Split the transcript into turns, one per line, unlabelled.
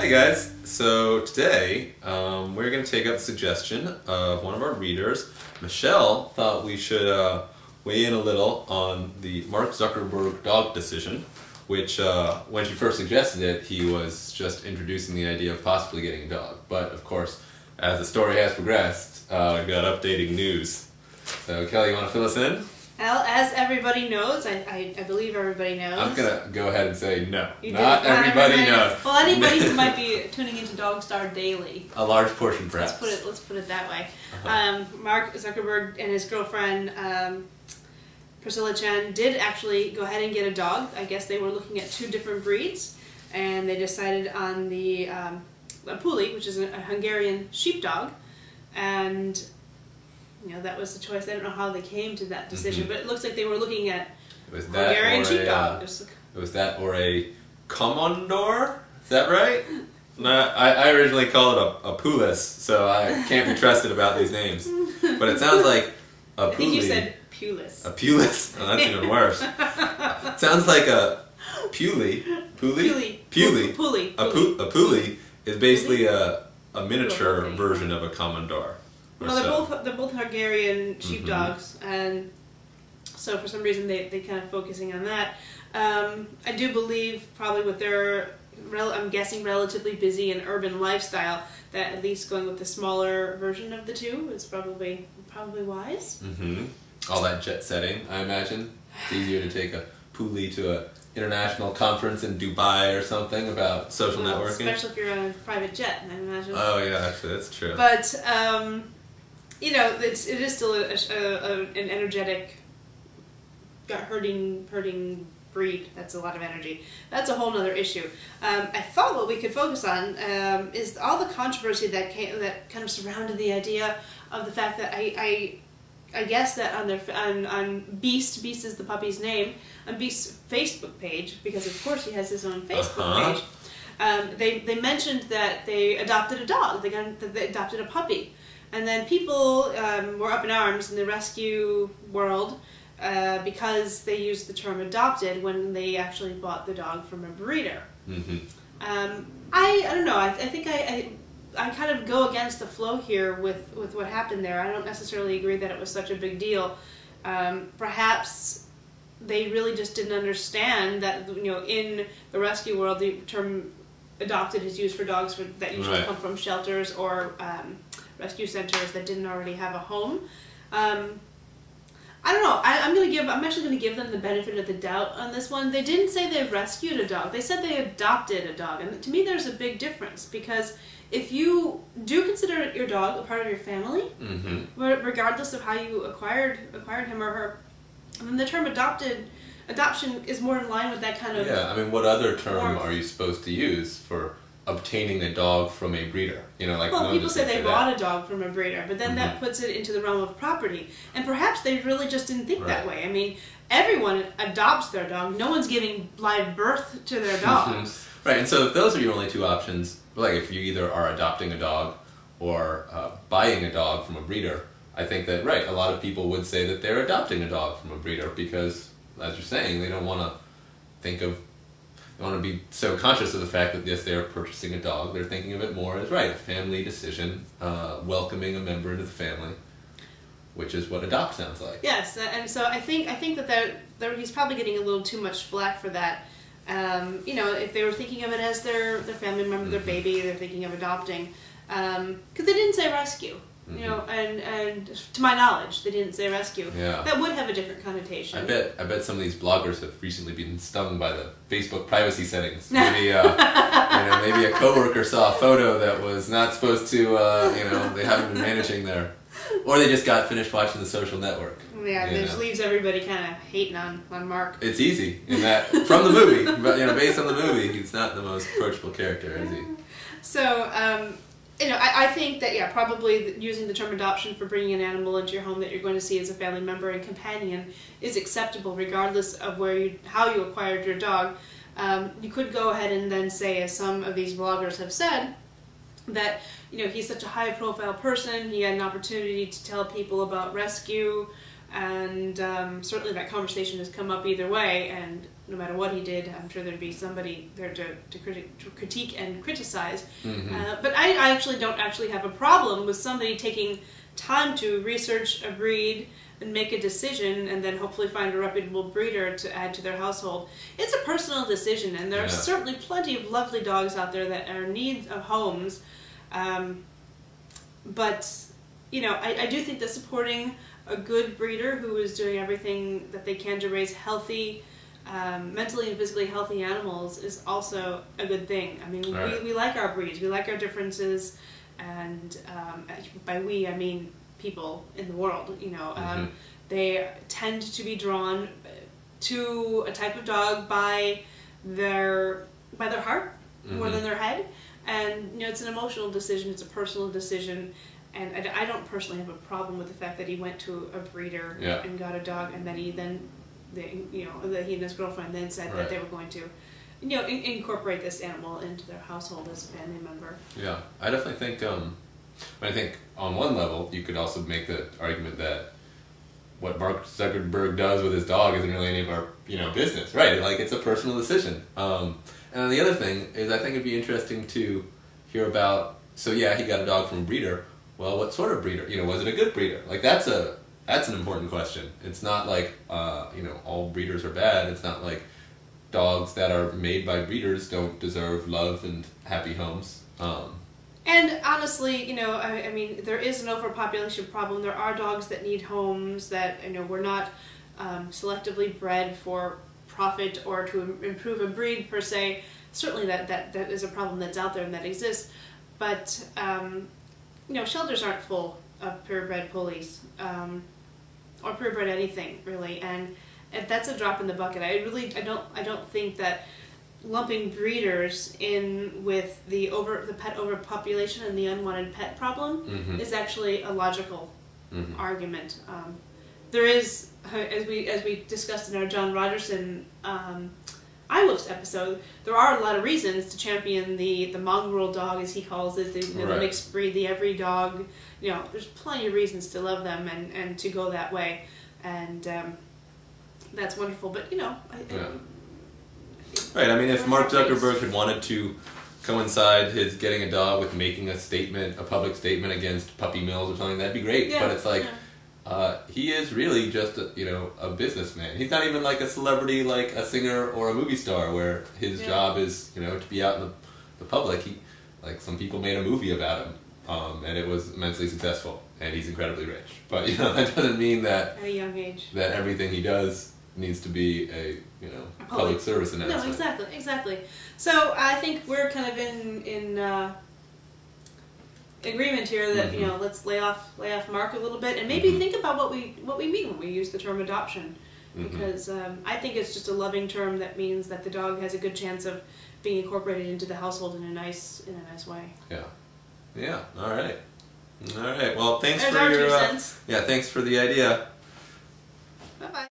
Hi guys, so today we're going to take up the suggestion of one of our readers. Michelle thought we should weigh in a little on the Mark Zuckerberg Dog Decision, which when she first suggested it, he was just introducing the idea of possibly getting a dog. But of course, as the story has progressed, we've got updating news. So Kelly, you want to fill us in?
Well, as everybody knows, I believe everybody knows.
I'm going to go ahead and say no.
You
Not everybody knows.
Well, anybody who might be tuning into Dog Star daily.
A large portion, perhaps.
Let's put it that way. Mark Zuckerberg and his girlfriend, Priscilla Chan, did actually go ahead and get a dog. I guess they were looking at 2 different breeds, and they decided on the Puli, which is a Hungarian sheepdog, and that was the choice. I don't know how they came to that decision, but it looks like they were looking at Hungarian sheepdog.
Was that or a Commodore? Is that right? No, I originally called it a Pulis, so I can't be trusted about these names. But it sounds like a Puli.
I think you said Pulis.
A Pulis? Oh, that's even worse. It sounds like a Puli. Puli. A Puli is basically a miniature version of a Commodore.
Well, they're both Hungarian sheepdogs, and so for some reason they kind of focusing on that. I do believe probably with their, I'm guessing, relatively busy and urban lifestyle, that at least going with the smaller version of the 2 is probably wise.
All that jet setting, I imagine. It's easier to take a Puli to a international conference in Dubai or something about social networking.
Especially if you're on a private jet, I imagine.
Oh yeah, actually that's true.
But it is still an energetic, herding breed. That's a lot of energy. That's a whole other issue. I thought what we could focus on is all the controversy that kind of surrounded the idea of the fact that I guess that on Beast is the puppy's name, on Beast's Facebook page, because of course he has his own Facebook page. They mentioned that they adopted a dog. They adopted a puppy. And then people were up in arms in the rescue world because they used the term adopted when they actually bought the dog from a breeder. I don't know. I think I kind of go against the flow here with what happened there. I don't necessarily agree that it was such a big deal. Perhaps they really just didn't understand that in the rescue world the term adopted is used for dogs that usually come from shelters or rescue centers that didn't already have a home. I don't know. I'm actually going to give them the benefit of the doubt on this one. They didn't say they rescued a dog. They said they adopted a dog, and to me, there's a big difference, because if you do consider your dog a part of your family, regardless of how you acquired him or her, then the term adoption is more in line with that kind of.
Yeah, I mean, what other term are you supposed to use for obtaining a dog from a breeder?
Well, people say they bought a dog from a breeder, but then that puts it into the realm of property, and perhaps they really just didn't think that way. I mean, everyone adopts their dog. No one's giving live birth to their dogs.
Right, and so if those are your only 2 options, like if you either are adopting a dog or buying a dog from a breeder, I think that, a lot of people would say that they're adopting a dog from a breeder because, as you're saying, they don't want to they want to be so conscious of the fact that, yes, they're purchasing a dog. They're thinking of it more as, a family decision, welcoming a member into the family, which is what adopt sounds like.
Yes, and so I think that he's probably getting a little too much flack for that. If they were thinking of it as their family member, their baby, they're thinking of adopting, because they didn't say rescue. And to my knowledge, they didn't say rescue.
Yeah.
That would have a different connotation.
I bet some of these bloggers have recently been stung by the Facebook privacy settings. Maybe maybe a coworker saw a photo that was not supposed to. They haven't been managing or they just got finished watching The Social Network.
Yeah, it just leaves everybody kind of hating on Mark.
It's easy in that from the movie, but based on the movie, he's not the most approachable character, is he?
So. I think that, probably using the term adoption for bringing an animal into your home that you're going to see as a family member and companion is acceptable regardless of how you acquired your dog. You could go ahead and then say, as some of these bloggers have said, that he's such a high-profile person, he had an opportunity to tell people about rescue, and certainly that conversation has come up either way, and no matter what he did, I'm sure there'd be somebody there to critique and criticize. But I actually don't have a problem with somebody taking time to research a breed and make a decision, and then hopefully find a reputable breeder to add to their household. It's a personal decision, and there are certainly plenty of lovely dogs out there that are in need of homes. But, you know, I do think that supporting a good breeder who is doing everything that they can to raise healthy, mentally and physically healthy animals is also a good thing. I mean, we like our breeds, we like our differences, and by we, I mean people in the world, you know. They tend to be drawn to a type of dog by their heart more than their head. And, you know, it's an emotional decision, it's a personal decision, and I don't personally have a problem with the fact that he went to a breeder and got a dog, and that he and his girlfriend then said that they were going to, you know, incorporate this animal into their household as a family member.
Yeah, I definitely think, I think on one level, you could also make the argument that what Mark Zuckerberg does with his dog isn't really any of our, you know, business, right? Like, it's a personal decision. And then the other thing is, I think it'd be interesting to hear about, so yeah, he got a dog from a breeder. Well, what sort of breeder? You know, was it a good breeder? Like, that's an important question. It's not like, you know, all breeders are bad. It's not like dogs that are made by breeders don't deserve love and happy homes.
And honestly, you know, I mean, there is an overpopulation problem. There are dogs that need homes that, you know, were not selectively bred for profit or to improve a breed per se. Certainly that is a problem that's out there and that exists. But, you know, shelters aren't full of purebred pulleys or purebred anything, really. And that's a drop in the bucket. I don't think that lumping breeders in with the pet overpopulation and the unwanted pet problem is actually a logical argument. There is, as we discussed in our John Rogerson iWoof's episode, there are a lot of reasons to champion the mongrel dog, as he calls it, the mixed breed, the every dog. You know, there's plenty of reasons to love them and to go that way, and that's wonderful. But, you know,
right, I mean, if Mark Zuckerberg had wanted to coincide his getting a dog with making a statement, a public statement against puppy mills or something, that'd be great. But it's like, he is really just a businessman. He's not even like a celebrity, like a singer or a movie star, where his job is, you know, to be out in the public. Like, some people made a movie about him, and it was immensely successful, and he's incredibly rich. But, you know, that doesn't mean that
at a young age
that everything he does needs to be a public service announcement.
No, exactly. So I think we're kind of in agreement here that you know, let's lay off Mark a little bit, and maybe think about what we mean when we use the term adoption, because I think it's just a loving term that means that the dog has a good chance of being incorporated into the household in a nice way.
Yeah. All right. Well, thanks
There's
for
our
your
2 cents.
thanks for the idea.
Bye bye.